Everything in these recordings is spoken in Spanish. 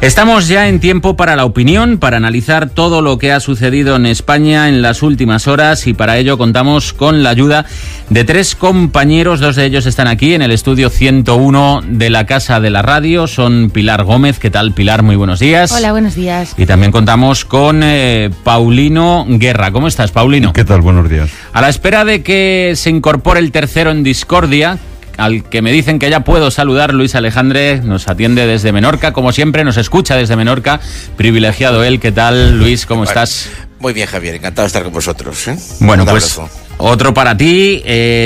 Estamos ya en tiempo para la opinión, para analizar todo lo que ha sucedido en España en las últimas horas, y para ello contamos con la ayuda de tres compañeros. Dos de ellos están aquí en el estudio 101 de la Casa de la Radio. Son Pilar Gómez. ¿Qué tal, Pilar? Muy buenos días. Hola, buenos días. Y también contamos con Paulino Guerra. ¿Cómo estás, Paulino? ¿Qué tal? Buenos días. A la espera de que se incorpore el tercero en discordia, al que me dicen que ya puedo saludar, Luis Alejandre, nos atiende desde Menorca, como siempre, nos escucha desde Menorca, privilegiado él. ¿Qué tal, Luis? ¿Cómo estás? Muy bien, Javier, encantado de estar con vosotros, ¿eh? Bueno, pues otro para ti.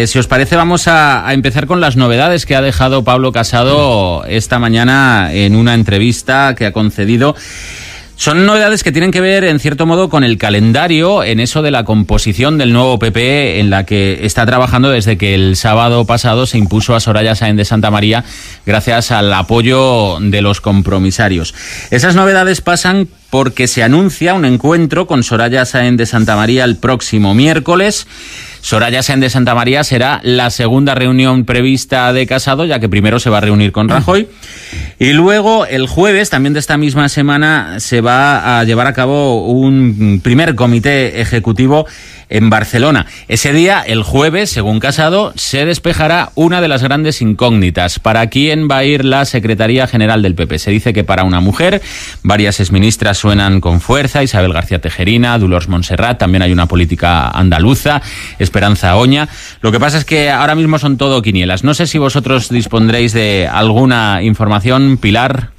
Si os parece, vamos a empezar con las novedades que ha dejado Pablo Casado esta mañana en una entrevista que ha concedido. Son novedades que tienen que ver, en cierto modo, con el calendario, en eso de la composición del nuevo PP, en la que está trabajando desde que el sábado pasado se impuso a Soraya Sáenz de Santamaría gracias al apoyo de los compromisarios. Esas novedades pasan porque se anuncia un encuentro con Soraya Sáenz de Santamaría el próximo miércoles. Soraya Sáenz de Santamaría será la segunda reunión prevista de Casado, ya que primero se va a reunir con Rajoy. Y luego, el jueves, también de esta misma semana, se va a llevar a cabo un primer comité ejecutivo en Barcelona. Ese día, el jueves, según Casado, se despejará una de las grandes incógnitas. ¿Para quién va a ir la Secretaría General del PP? Se dice que para una mujer. Varias exministras suenan con fuerza: Isabel García Tejerina, Dolors Montserrat, también hay una política andaluza, Esperanza Oña. Lo que pasa es que ahora mismo son todo quinielas. No sé si vosotros dispondréis de alguna información, Pilar.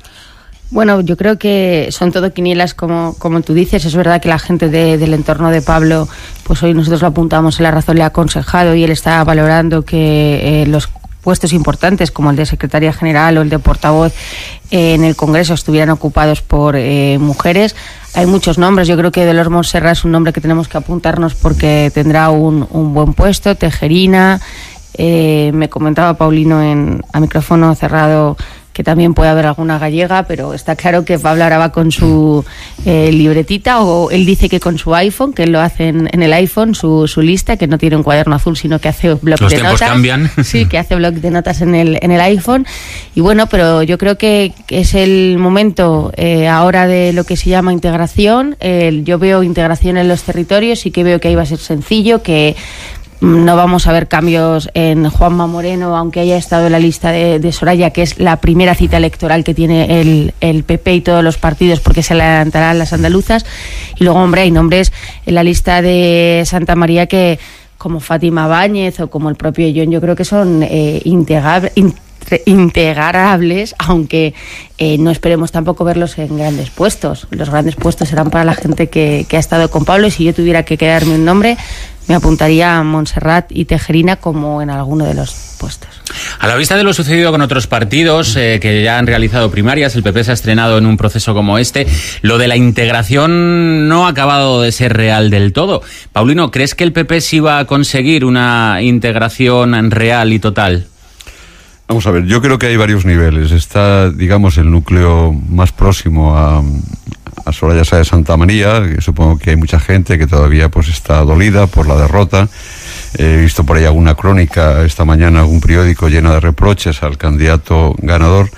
Bueno, yo creo que son todo quinielas, como tú dices. Es verdad que la gente del entorno de Pablo, pues hoy nosotros lo apuntamos en La Razón, le ha aconsejado y él está valorando que los puestos importantes como el de secretaria general o el de portavoz en el Congreso estuvieran ocupados por mujeres. Hay muchos nombres. Yo creo que Dolors Montserrat es un nombre que tenemos que apuntarnos porque tendrá un buen puesto. Tejerina, me comentaba Paulino a micrófono cerrado que también puede haber alguna gallega, pero está claro que Pablo ahora va con su libretita, o él dice que con su iPhone, que él lo hace en el iPhone, su lista, que no tiene un cuaderno azul, sino que hace bloc de notas. Los tiempos cambian. Sí, que hace bloc de notas en el iPhone. Y bueno, pero yo creo que es el momento ahora de lo que se llama integración. Yo veo integración en los territorios y que veo que ahí va a ser sencillo, que no vamos a ver cambios en Juanma Moreno, aunque haya estado en la lista de Soraya, que es la primera cita electoral que tiene el PP y todos los partidos, porque se adelantarán las andaluzas. Y luego, hombre, hay nombres en la lista de Santamaría que, como Fátima Báñez o como el propio John, yo creo que son integrables, aunque no esperemos tampoco verlos en grandes puestos. Los grandes puestos serán para la gente que ha estado con Pablo, y si yo tuviera que quedarme un nombre, me apuntaría a Montserrat y Tejerina como en alguno de los puestos. A la vista de lo sucedido con otros partidos que ya han realizado primarias, el PP se ha estrenado en un proceso como este, lo de la integración no ha acabado de ser real del todo. Paulino, ¿crees que el PP sí va a conseguir una integración real y total? Vamos a ver, yo creo que hay varios niveles. Está, digamos, el núcleo más próximo a Soraya Sáenz de Santamaría, que supongo que hay mucha gente que todavía pues está dolida por la derrota. He visto por ahí alguna crónica esta mañana, algún periódico llena de reproches al candidato ganador.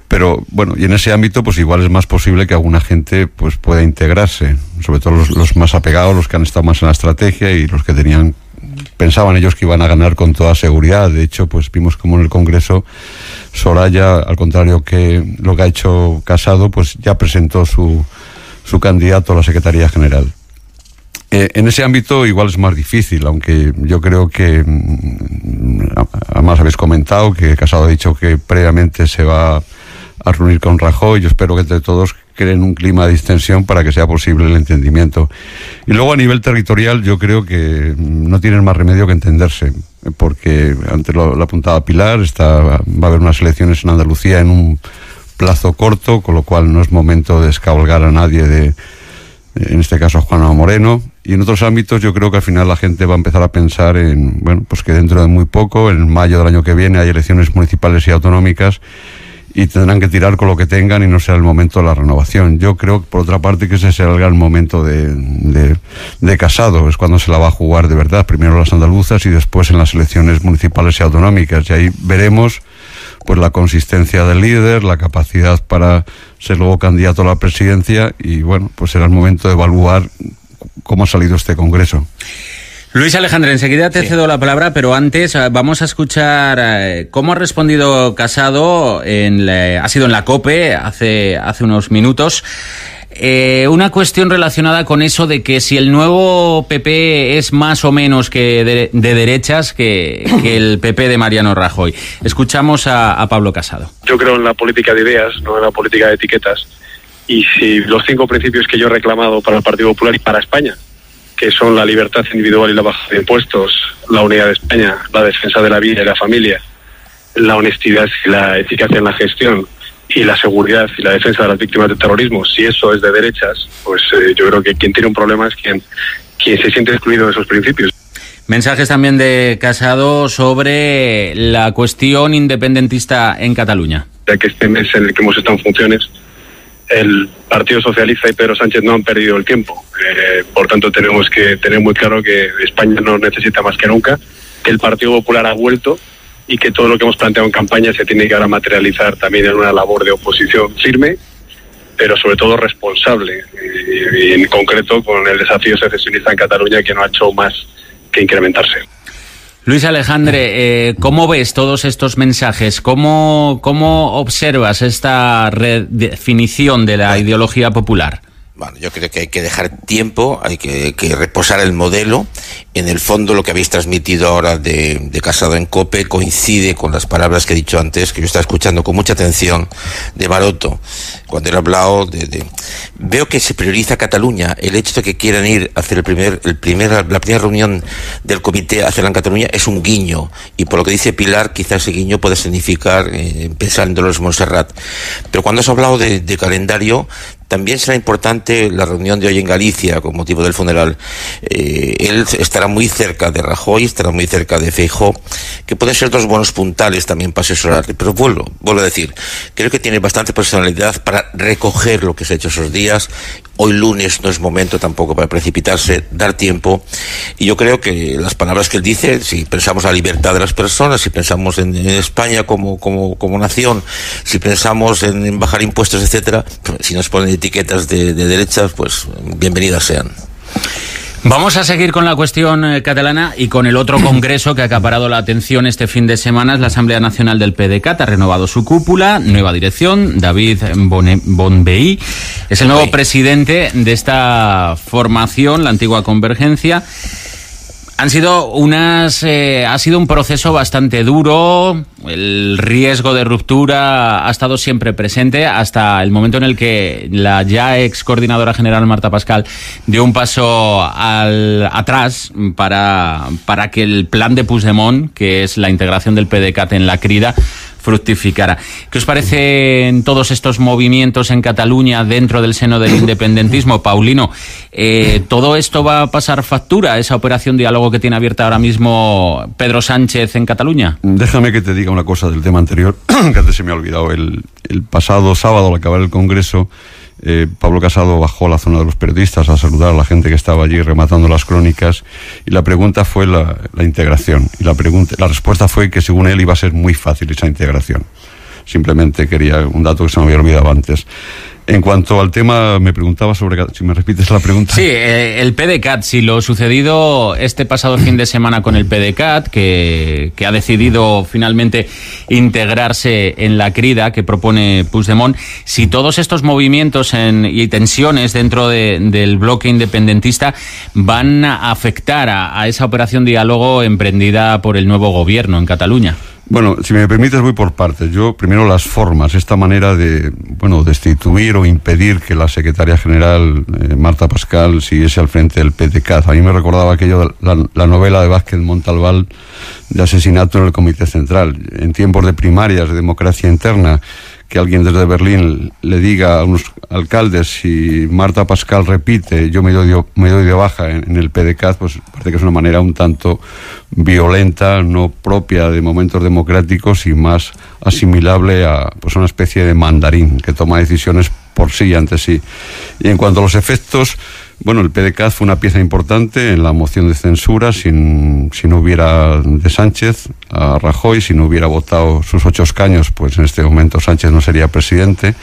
Pero bueno, y en ese ámbito pues igual es más posible que alguna gente pues pueda integrarse, sobre todo los más apegados, los que han estado más en la estrategia y los que pensaban ellos que iban a ganar con toda seguridad. De hecho, pues vimos como en el Congreso Soraya, al contrario que lo que ha hecho Casado, pues ya presentó su candidato a la Secretaría General. En ese ámbito igual es más difícil, aunque yo creo que, además habéis comentado que Casado ha dicho que previamente se va a reunir con Rajoy. Yo espero que entre todos creen un clima de distensión para que sea posible el entendimiento. Y luego a nivel territorial yo creo que no tienen más remedio que entenderse, porque antes lo apuntaba Pilar, va a haber unas elecciones en Andalucía en un plazo corto, con lo cual no es momento de descabalgar a nadie, en este caso a Juanma Moreno. Y en otros ámbitos yo creo que al final la gente va a empezar a pensar en, bueno, pues que dentro de muy poco, en mayo del año que viene, hay elecciones municipales y autonómicas, y tendrán que tirar con lo que tengan y no será el momento de la renovación. Yo creo, por otra parte, que ese será el gran momento de Casado, es cuando se la va a jugar de verdad, primero las andaluzas y después en las elecciones municipales y autonómicas, y ahí veremos pues la consistencia del líder, la capacidad para ser luego candidato a la presidencia, y bueno, pues será el momento de evaluar cómo ha salido este Congreso. Luis Alejandre, enseguida te cedo la palabra, pero antes vamos a escuchar cómo ha respondido Casado, ha sido en la COPE hace unos minutos. Una cuestión relacionada con eso de que si el nuevo PP es más o menos que de derechas que el PP de Mariano Rajoy. Escuchamos a Pablo Casado. Yo creo en la política de ideas, no en la política de etiquetas. Y si los 5 principios que yo he reclamado para el Partido Popular y para España, que son la libertad individual y la baja de impuestos, la unidad de España, la defensa de la vida y la familia, la honestidad y la eficacia en la gestión, y la seguridad y la defensa de las víctimas del terrorismo, si eso es de derechas, pues yo creo que quien tiene un problema es quien se siente excluido de esos principios. Mensajes también de Casado sobre la cuestión independentista en Cataluña. Ya que este mes en el que hemos estado en funciones, el Partido Socialista y Pedro Sánchez no han perdido el tiempo. Por tanto, tenemos que tener muy claro que España nos necesita más que nunca, que el Partido Popular ha vuelto y que todo lo que hemos planteado en campaña se tiene que ahora materializar también en una labor de oposición firme, pero sobre todo responsable, y en concreto con el desafío secesionista en Cataluña, que no ha hecho más que incrementarse. Luis Alejandre, ¿cómo ves todos estos mensajes? ¿Cómo observas esta redefinición de la ideología popular? Bueno, yo creo que hay que dejar tiempo, hay que reposar el modelo. En el fondo, lo que habéis transmitido ahora de Casado en COPE coincide con las palabras que he dicho antes, que yo estaba escuchando con mucha atención, de Maroto, cuando él ha hablado Veo que se prioriza Cataluña. El hecho de que quieran ir a hacer la primera reunión del comité a hacerla en Cataluña es un guiño, y por lo que dice Pilar, quizás ese guiño puede significar pensar en Dolores Montserrat. Pero cuando has hablado de calendario, también será importante la reunión de hoy en Galicia con motivo del funeral. Él estará muy cerca de Rajoy, estará muy cerca de Feijóo, que pueden ser 2 buenos puntales también para asesorarle. Pero vuelvo a decir, creo que tiene bastante personalidad para recoger lo que se ha hecho esos días. Hoy lunes no es momento tampoco para precipitarse, dar tiempo. Y yo creo que las palabras que él dice, si pensamos en la libertad de las personas, si pensamos en España como nación, si pensamos en bajar impuestos, etcétera, si nos ponen etiquetas de derechas, pues bienvenidas sean. Vamos a seguir con la cuestión catalana y con el otro congreso que ha acaparado la atención este fin de semana. Es la Asamblea Nacional del PDeCAT. Ha renovado su cúpula, nueva dirección. David Bonvehí es el nuevo presidente de esta formación, la antigua Convergencia. Ha sido un proceso bastante duro. El riesgo de ruptura ha estado siempre presente hasta el momento en el que la ya ex coordinadora general Marta Pascal dio un paso atrás para que el plan de Puigdemont, que es la integración del PDeCAT en la Crida, fructificara. ¿Qué os parecen todos estos movimientos en Cataluña dentro del seno del independentismo? Paulino, ¿todo esto va a pasar factura, esa operación diálogo que tiene abierta ahora mismo Pedro Sánchez en Cataluña? Déjame que te diga una cosa del tema anterior, que antes se me ha olvidado. El pasado sábado, al acabar el Congreso, Pablo Casado bajó a la zona de los periodistas a saludar a la gente que estaba allí rematando las crónicas, y la pregunta fue la integración, y la respuesta fue que según él iba a ser muy fácil esa integración. Simplemente quería un dato que se me había olvidado antes. En cuanto al tema, me preguntaba si me repites la pregunta. Sí, el PDeCAT, si lo sucedido este pasado fin de semana con el PDeCAT, que ha decidido finalmente integrarse en la Crida que propone Puigdemont, si todos estos movimientos y tensiones dentro del bloque independentista van a afectar a esa operación diálogo emprendida por el nuevo gobierno en Cataluña. Bueno, si me permites, voy por partes. Yo, primero, las formas, esta manera de, destituir o impedir que la secretaria general, Marta Pascal, siguiese al frente del PDeCAT. A mí me recordaba aquello, la novela de Vázquez Montalbán de asesinato en el Comité Central. En tiempos de primarias, de democracia interna, que alguien desde Berlín le diga a unos alcaldes, si Marta Pascal repite, yo me doy de baja en el PDeCAT, pues parece que es una manera un tanto violenta, no propia de momentos democráticos y más asimilable a una especie de mandarín que toma decisiones por por sí ante sí. Y en cuanto a los efectos, bueno, el PDeCAT fue una pieza importante en la moción de censura. Si no hubiera de Sánchez a Rajoy, si no hubiera votado sus 8 escaños, pues en este momento Sánchez no sería presidente.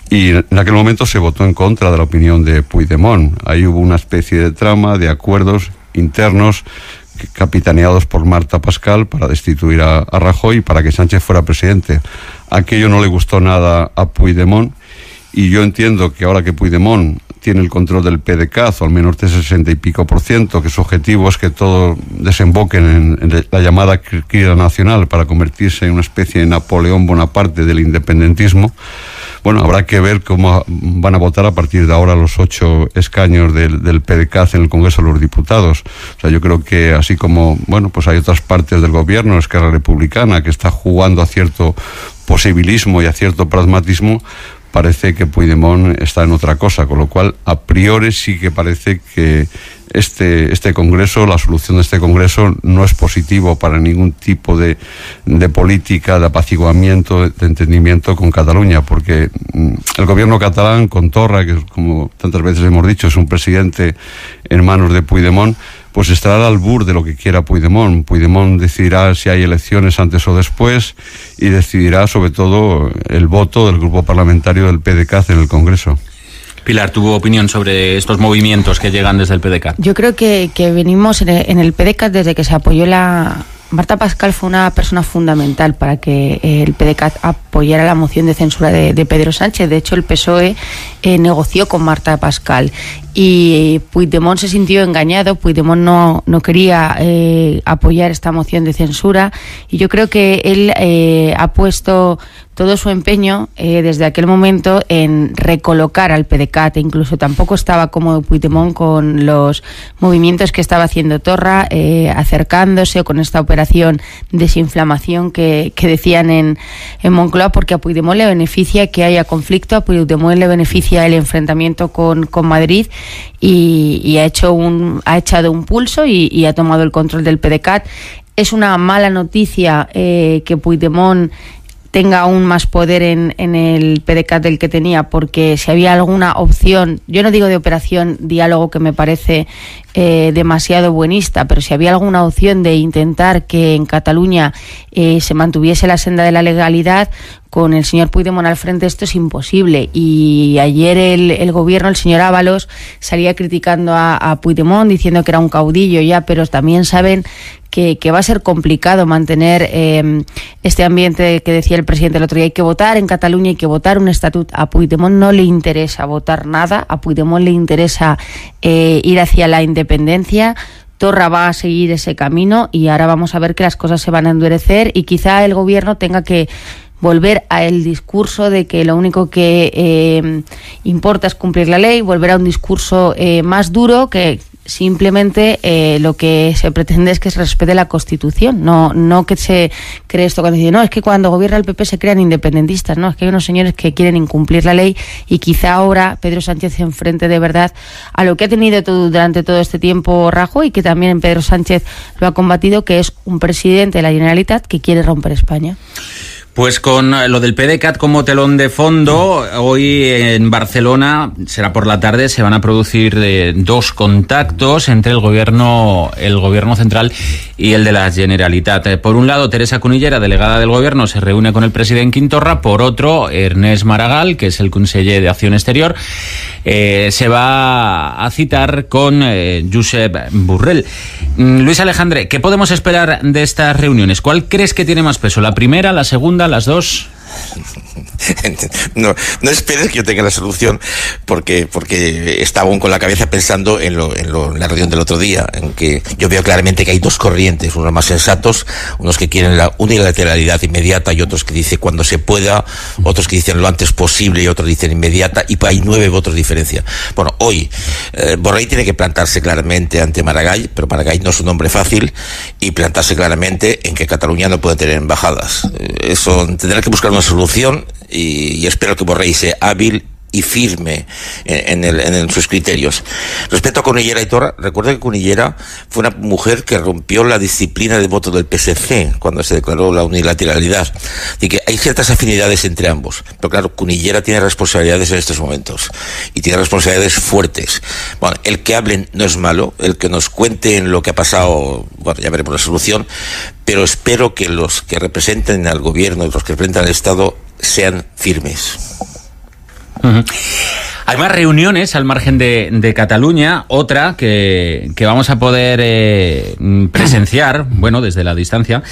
Y en aquel momento se votó en contra de la opinión de Puigdemont. Ahí hubo una especie de trama de acuerdos internos capitaneados por Marta Pascal para destituir a Rajoy y para que Sánchez fuera presidente. Aquello no le gustó nada a Puigdemont, y yo entiendo que ahora que Puigdemont tiene el control del PDeCAT, o al menos de 60 y pico %, que su objetivo es que todo desemboque en la llamada crisis nacional para convertirse en una especie de Napoleón Bonaparte del independentismo. Bueno, habrá que ver cómo van a votar a partir de ahora los 8 escaños del PDeCAT en el Congreso de los Diputados. O sea, yo creo que así como, bueno, pues hay otras partes del gobierno, Esquerra Republicana, que está jugando a cierto posibilismo y a cierto pragmatismo, parece que Puigdemont está en otra cosa, con lo cual a priori sí que parece que este Congreso, la solución de este Congreso no es positivo para ningún tipo de política de apaciguamiento, de entendimiento con Cataluña, porque el gobierno catalán con Torra, que como tantas veces hemos dicho es un presidente en manos de Puigdemont, pues estará al albur de lo que quiera Puigdemont. Puigdemont decidirá si hay elecciones antes o después y decidirá sobre todo el voto del grupo parlamentario del PDeCAT en el Congreso. Pilar, ¿tu opinión sobre estos movimientos que llegan desde el PDeCAT? Yo creo que venimos en el PDeCAT desde que se apoyó Marta Pascal fue una persona fundamental para que el PDeCAT apoyara la moción de censura de Pedro Sánchez. De hecho, el PSOE negoció con Marta Pascal y Puigdemont se sintió engañado. Puigdemont no quería apoyar esta moción de censura, y yo creo que él ha puesto todo su empeño desde aquel momento en recolocar al PDeCAT. Incluso tampoco estaba cómodo Puigdemont con los movimientos que estaba haciendo Torra, acercándose, o con esta operación desinflamación que decían en Moncloa, porque a Puigdemont le beneficia que haya conflicto, a Puigdemont le beneficia el enfrentamiento con Madrid, y ha echado un pulso y ha tomado el control del PDeCAT. Es una mala noticia que Puigdemont tenga aún más poder en el PDeCAT del que tenía, porque si había alguna opción, yo no digo de operación diálogo, que me parece demasiado buenista, pero si había alguna opción de intentar que en Cataluña se mantuviese la senda de la legalidad, con el señor Puigdemont al frente esto es imposible. Y ayer el gobierno, el señor Ábalos, salía criticando a Puigdemont, diciendo que era un caudillo ya, pero también saben que va a ser complicado mantener este ambiente que decía el presidente el otro día. Hay que votar en Cataluña, hay que votar un estatut. A Puigdemont no le interesa votar nada, a Puigdemont le interesa ir hacia la independencia. Torra va a seguir ese camino, y ahora vamos a ver que las cosas se van a endurecer, y quizá el gobierno tenga que volver al discurso de que lo único que importa es cumplir la ley, volver a un discurso más duro, que simplemente lo que se pretende es que se respete la Constitución, no que se cree esto cuando dice, no, es que cuando gobierna el PP se crean independentistas. No, es que hay unos señores que quieren incumplir la ley, y quizá ahora Pedro Sánchez se enfrente de verdad a lo que ha tenido durante todo este tiempo Rajoy, y que también Pedro Sánchez lo ha combatido, que es un presidente de la Generalitat que quiere romper España. Pues con lo del PDeCAT como telón de fondo, hoy en Barcelona, será por la tarde, se van a producir 2 contactos entre el gobierno central y el de la Generalitat. Por un lado, Teresa Cunillera, delegada del gobierno, se reúne con el presidente Quim Torra. Por otro, Ernest Maragall, que es el conseller de Acción Exterior, se va a citar con Josep Borrell. Luis Alejandre, ¿qué podemos esperar de estas reuniones? ¿Cuál crees que tiene más peso? ¿La primera, la segunda, las dos? No esperes que yo tenga la solución, porque estaba aún con la cabeza pensando en la reunión del otro día, en que yo veo claramente que hay 2 corrientes, unos más sensatos, unos que quieren la unilateralidad inmediata, y otros que dicen cuando se pueda, otros que dicen lo antes posible, y otros dicen inmediata, y hay 9 votos de diferencia. Bueno, hoy Borrell tiene que plantarse claramente ante Maragall, pero Maragall no es un hombre fácil, y plantarse claramente en que Cataluña no puede tener embajadas. Eso tendrá que buscar una solución, y espero que Borrell sea hábil y firme en sus criterios. Respecto a Cunillera y Torra, recuerda que Cunillera fue una mujer que rompió la disciplina de voto del PSC cuando se declaró la unilateralidad. Así que hay ciertas afinidades entre ambos. Pero claro, Cunillera tiene responsabilidades en estos momentos y tiene responsabilidades fuertes. Bueno, el que hablen no es malo, el que nos cuenten lo que ha pasado, bueno, ya veremos la solución, pero espero que los que representen al gobierno y los que representan al Estado sean firmes. Hay más reuniones al margen de Cataluña, otra que vamos a poder presenciar, bueno, desde la distancia,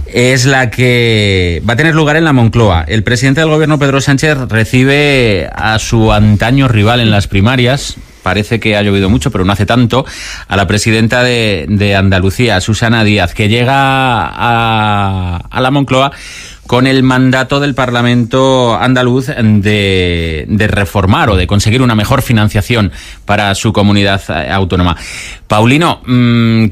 es la que va a tener lugar en la Moncloa. El presidente del gobierno, Pedro Sánchez, recibe a su antaño rival en las primarias, parece que ha llovido mucho, pero no hace tanto, a la presidenta de Andalucía, Susana Díaz, que llega a la Moncloa con el mandato del Parlamento andaluz de reformar o de conseguir una mejor financiación para su comunidad autónoma. Paulino,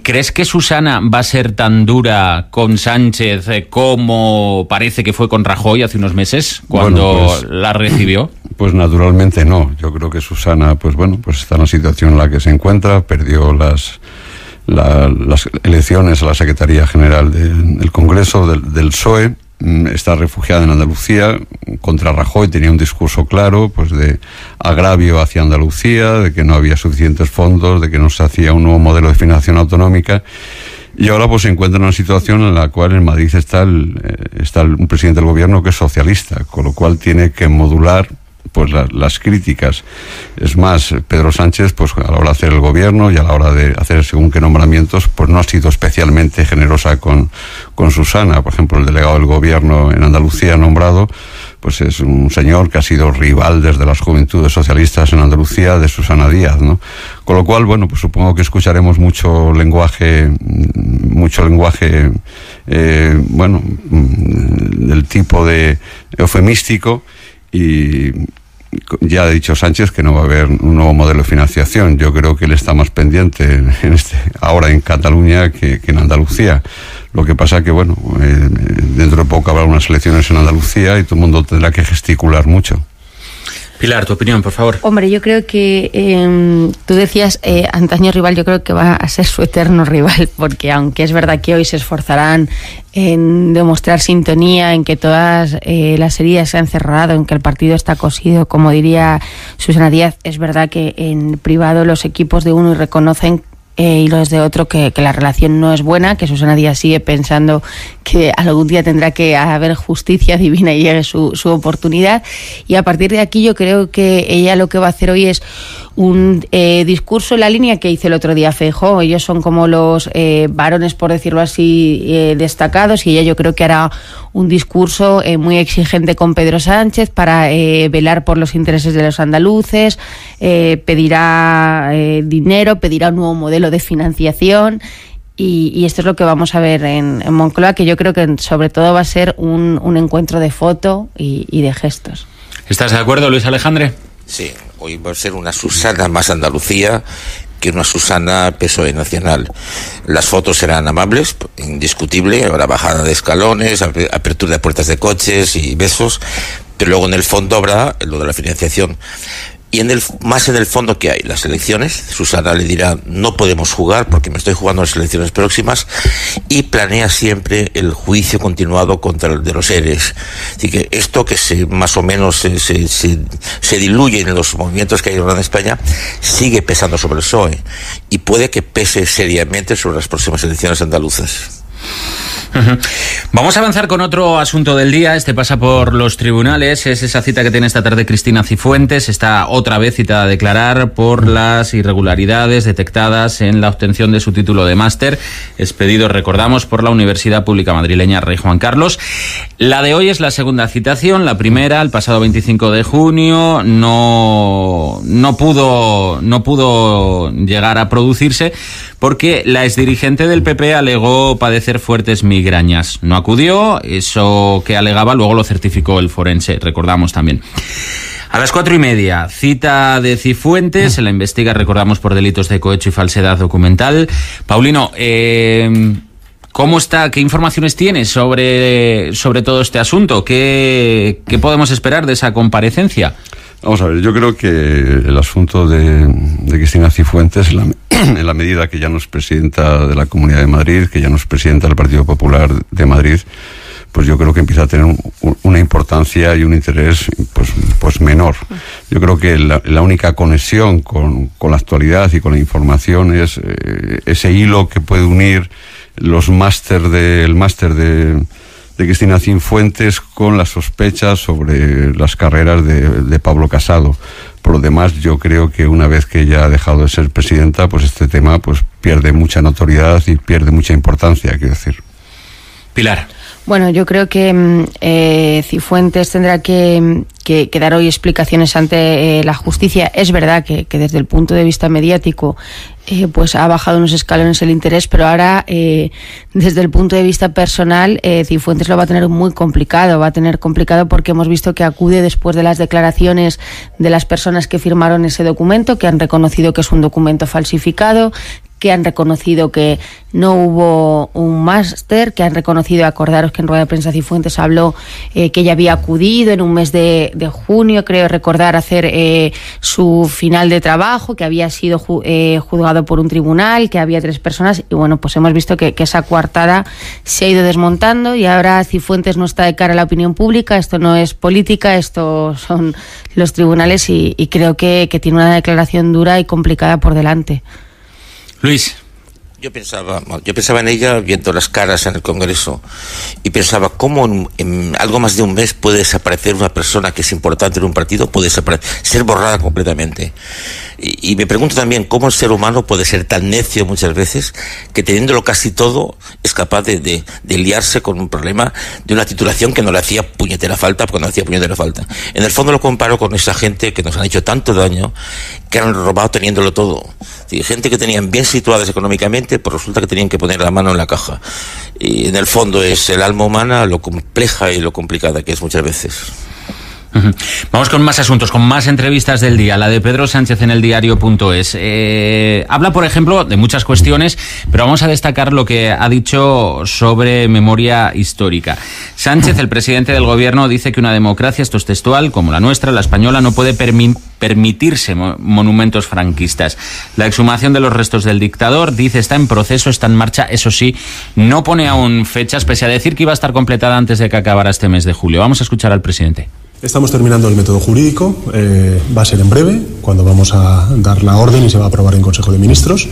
¿crees que Susana va a ser tan dura con Sánchez como parece que fue con Rajoy hace unos meses, cuando la recibió? Pues naturalmente no. Yo creo que Susana, pues está en la situación en la que se encuentra, perdió las elecciones a la Secretaría General del Congreso, del PSOE, está refugiada en Andalucía contra Rajoy, tenía un discurso claro, pues de agravio hacia Andalucía, de que no había suficientes fondos, de que no se hacía un nuevo modelo de financiación autonómica, y ahora pues se encuentra en una situación en la cual en Madrid está un presidente del gobierno que es socialista, con lo cual tiene que modular pues las críticas. Es más, Pedro Sánchez, pues a la hora de hacer el gobierno y a la hora de hacer según qué nombramientos, pues no ha sido especialmente generosa con Susana. Por ejemplo, el delegado del gobierno en Andalucía nombrado, pues es un señor que ha sido rival desde las juventudes socialistas en Andalucía de Susana Díaz, ¿no? Con lo cual, pues supongo que escucharemos mucho lenguaje del tipo de eufemístico. Y ya ha dicho Sánchez que no va a haber un nuevo modelo de financiación. Yo creo que él está más pendiente ahora en Cataluña que en Andalucía. Lo que pasa que, dentro de poco habrá unas elecciones en Andalucía y todo el mundo tendrá que gesticular mucho. Pilar, tu opinión, por favor. Hombre, yo creo que tú decías antaño rival, yo creo que va a ser su eterno rival, porque aunque es verdad que hoy se esforzarán en demostrar sintonía, en que todas las heridas se han cerrado, en que el partido está cosido, como diría Susana Díaz, es verdad que en privado los equipos de uno reconocen y los de otro que la relación no es buena, que Susana Díaz sigue pensando que algún día tendrá que haber justicia divina y llegue su oportunidad, y a partir de aquí yo creo que ella lo que va a hacer hoy es un discurso en la línea que hizo el otro día Feijóo. Ellos son como los varones, por decirlo así, destacados, y ella yo creo que hará un discurso muy exigente con Pedro Sánchez para velar por los intereses de los andaluces, pedirá dinero, pedirá un nuevo modelo de financiación, y esto es lo que vamos a ver en Moncloa, que yo creo que sobre todo va a ser un encuentro de foto y de gestos. ¿Estás de acuerdo, Luis Alejandre? Sí, hoy va a ser una Susana más Andalucía que una Susana PSOE nacional. Las fotos serán amables, indiscutible, ahora bajada de escalones, apertura de puertas de coches y besos, pero luego en el fondo habrá lo de la financiación. Y más en el fondo que hay, las elecciones. Susana le dirá, no podemos jugar porque me estoy jugando las elecciones próximas, y planea siempre el juicio continuado contra el de los ERES. Así que esto que más o menos se diluye en los movimientos que hay ahora en España, sigue pesando sobre el PSOE, y puede que pese seriamente sobre las próximas elecciones andaluzas. Vamos a avanzar con otro asunto del día. Este pasa por los tribunales. Es esa cita que tiene esta tarde Cristina Cifuentes. Está otra vez citada a declarar por las irregularidades detectadas en la obtención de su título de máster, expedido, recordamos, por la Universidad Pública Madrileña Rey Juan Carlos. La de hoy es la segunda citación. La primera, el pasado 25 de junio, no pudo llegar a producirse porque la exdirigente del PP alegó padecer fuertes migrañas. No acudió, eso que alegaba luego lo certificó el forense, recordamos también. A las 4:30, cita de Cifuentes, se la investiga, recordamos, por delitos de cohecho y falsedad documental. Paulino, ¿cómo está? ¿Qué informaciones tienes sobre todo este asunto? ¿Qué podemos esperar de esa comparecencia? Vamos a ver, yo creo que el asunto de Cristina Cifuentes, en la medida que ya no es presidenta de la Comunidad de Madrid, que ya no es presidenta del Partido Popular de Madrid, pues yo creo que empieza a tener una importancia y un interés pues menor. Yo creo que la única conexión con la actualidad y con la información es ese hilo que puede unir el máster de Cristina Cifuentes con las sospechas sobre las carreras de Pablo Casado. Por lo demás, yo creo que una vez que ella ha dejado de ser presidenta, pues este tema pues pierde mucha notoriedad y pierde mucha importancia, quiero decir. Pilar. Bueno, yo creo que Cifuentes tendrá que dar hoy explicaciones ante la justicia. Es verdad que desde el punto de vista mediático pues ha bajado unos escalones el interés, pero ahora desde el punto de vista personal Cifuentes lo va a tener muy complicado. Va a tener complicado porque hemos visto que acude después de las declaraciones de las personas que firmaron ese documento, que han reconocido que es un documento falsificado, que han reconocido que no hubo un máster, que han reconocido, acordaros que en rueda de prensa Cifuentes habló que ella había acudido en un mes de junio, creo recordar, hacer su final de trabajo, que había sido juzgado por un tribunal, que había 3 personas, y bueno, pues hemos visto que esa coartada se ha ido desmontando y ahora Cifuentes no está de cara a la opinión pública. Esto no es política, esto son los tribunales y creo que tiene una declaración dura y complicada por delante. Luis. Yo pensaba en ella viendo las caras en el Congreso y pensaba cómo en algo más de un mes puede desaparecer una persona que es importante en un partido, puede ser borrada completamente. Y me pregunto también cómo el ser humano puede ser tan necio muchas veces que teniéndolo casi todo es capaz de liarse con un problema de una titulación que no le hacía puñetera falta, porque no hacía puñetera falta. En el fondo lo comparo con esa gente que nos han hecho tanto daño, que han robado teniéndolo todo. Sí, gente que tenían bien situadas económicamente, pues resulta que tenían que poner la mano en la caja. Y en el fondo es el alma humana lo compleja y lo complicada que es muchas veces. Vamos con más asuntos, con más entrevistas del día. La de Pedro Sánchez en eldiario.es. Habla, por ejemplo, de muchas cuestiones, pero vamos a destacar lo que ha dicho sobre memoria histórica. Sánchez, el presidente del gobierno, dice que una democracia, esto es textual, como la nuestra, la española, no puede permitirse monumentos franquistas. La exhumación de los restos del dictador, dice, está en proceso, está en marcha. Eso sí, no pone aún fechas, pese a decir que iba a estar completada antes de que acabara este mes de julio. Vamos a escuchar al presidente. Estamos terminando el método jurídico, va a ser en breve, cuando vamos a dar la orden y se va a aprobar en Consejo de Ministros.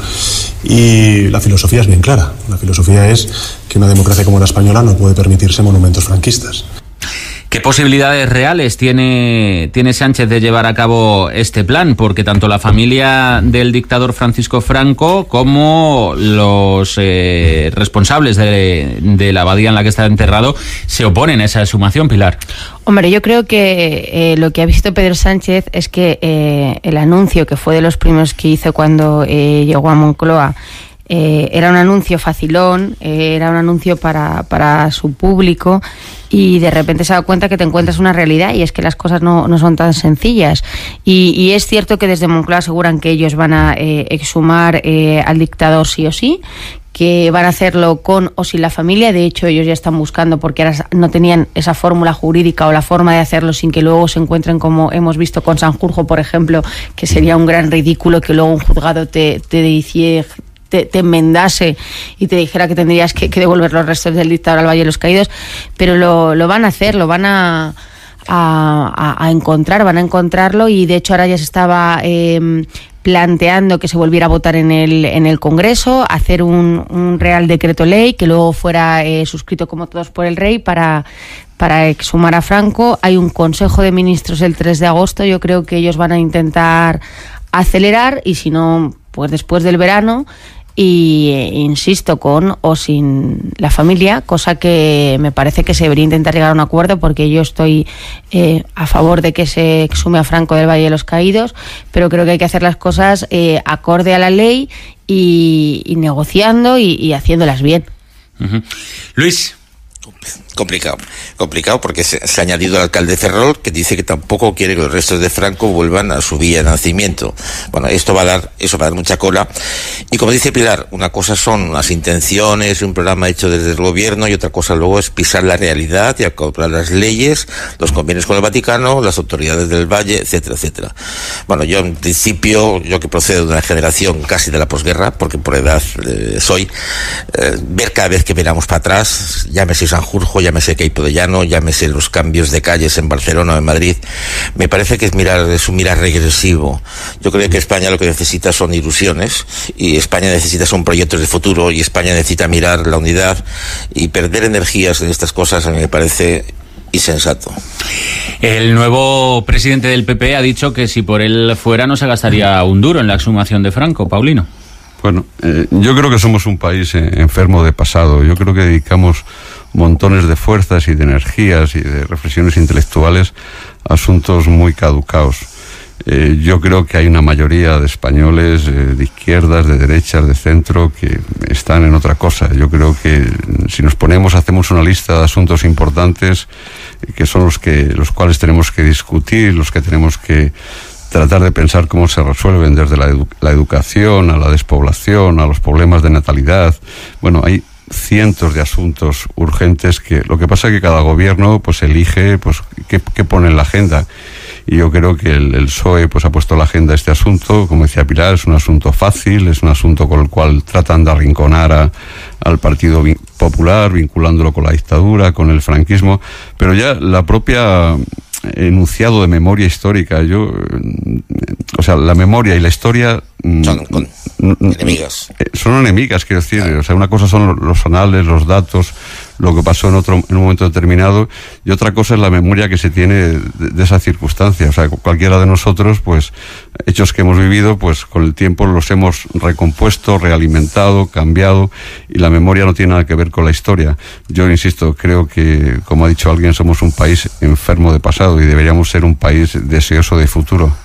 Y la filosofía es bien clara. La filosofía es que una democracia como la española no puede permitirse monumentos franquistas. ¿Qué posibilidades reales tiene Sánchez de llevar a cabo este plan? Porque tanto la familia del dictador Francisco Franco como los responsables de la abadía en la que está enterrado se oponen a esa exhumación, Pilar. Hombre, yo creo que lo que ha visto Pedro Sánchez es que el anuncio, que fue de los primeros que hizo cuando llegó a Moncloa, era un anuncio facilón, era un anuncio para su público, y de repente se da cuenta que te encuentras una realidad, y es que las cosas no son tan sencillas. Y es cierto que desde Moncloa aseguran que ellos van a exhumar al dictador sí o sí, que van a hacerlo con o sin la familia. De hecho, ellos ya están buscando, porque ahora no tenían esa fórmula jurídica o la forma de hacerlo sin que luego se encuentren, como hemos visto con Sanjurjo, por ejemplo, que sería un gran ridículo que luego un juzgado te enmendase y te dijera que tendrías que devolver los restos del dictador al Valle de los Caídos. Pero lo van a hacer, lo van a encontrarlo, y de hecho ahora ya se estaba planteando que se volviera a votar en el Congreso, hacer un Real Decreto Ley que luego fuera suscrito como todos por el Rey para exhumar a Franco. Hay un Consejo de Ministros el 3 de agosto, yo creo que ellos van a intentar acelerar, y si no, pues después del verano. Y insisto, con o sin la familia, cosa que me parece que se debería intentar llegar a un acuerdo, porque yo estoy a favor de que se exhume a Franco del Valle de los Caídos, pero creo que hay que hacer las cosas acorde a la ley y negociando y haciéndolas bien. Luis. Complicado porque se ha añadido el alcalde Ferrol, que dice que tampoco quiere que los restos de Franco vuelvan a su villa de nacimiento. Bueno, eso va a dar mucha cola. Y como dice Pilar, una cosa son las intenciones, un programa hecho desde el gobierno, y otra cosa luego es pisar la realidad y acoplar las leyes, los convenios con el Vaticano, las autoridades del Valle, etcétera, etcétera. Bueno, yo en principio, yo que procedo de una generación casi de la posguerra, porque por edad soy, ver cada vez que miramos para atrás, llámese Sanjurjo, llámese Queipo de Llano, llámese los cambios de calles en Barcelona o en Madrid, me parece que es un mirar regresivo. Yo creo que España lo que necesita son ilusiones, y España necesita son proyectos de futuro, y España necesita mirar la unidad, y perder energías en estas cosas a mí me parece insensato. El nuevo presidente del PP ha dicho que si por él fuera no se gastaría un duro en la exhumación de Franco. Paulino. Bueno, yo creo que somos un país enfermo de pasado. Yo creo que dedicamos montones de fuerzas y de energías y de reflexiones intelectuales a asuntos muy caducados. Yo creo que hay una mayoría de españoles, de izquierdas, de derechas, de centro, que están en otra cosa. Yo creo que si nos ponemos, hacemos una lista de asuntos importantes, que son los cuales tenemos que discutir, los que tenemos que tratar de pensar cómo se resuelven, desde la educación a la despoblación, a los problemas de natalidad. Bueno, hay cientos de asuntos urgentes que lo que pasa es que cada gobierno pues elige pues qué pone en la agenda. Y yo creo que el PSOE pues ha puesto en la agenda este asunto. Como decía Pilar, es un asunto fácil, es un asunto con el cual tratan de arrinconar al Partido Popular, vinculándolo con la dictadura, con el franquismo, pero ya la propia enunciado de memoria histórica, la memoria y la historia son enemigas. Son enemigas, quiero decir. O sea, una cosa son los anales, los datos, lo que pasó en un momento determinado, y otra cosa es la memoria que se tiene de esa circunstancia. O sea, cualquiera de nosotros, pues, hechos que hemos vivido, pues, con el tiempo los hemos recompuesto, realimentado, cambiado, y la memoria no tiene nada que ver con la historia. Yo insisto, creo que, como ha dicho alguien, somos un país enfermo de pasado y deberíamos ser un país deseoso de futuro.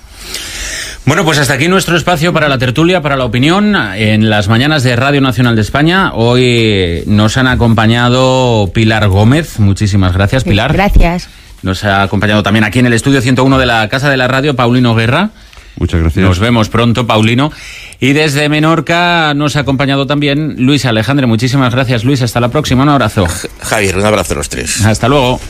Bueno, pues hasta aquí nuestro espacio para la tertulia, para la opinión, en las mañanas de Radio Nacional de España. Hoy nos han acompañado Pilar Gómez. Muchísimas gracias, Pilar. Gracias. Nos ha acompañado también aquí en el estudio 101 de la Casa de la Radio Paulino Guerra. Muchas gracias. Nos vemos pronto, Paulino. Y desde Menorca nos ha acompañado también Luis Alejandre. Muchísimas gracias, Luis. Hasta la próxima. Un abrazo. Javier, un abrazo a los tres. Hasta luego.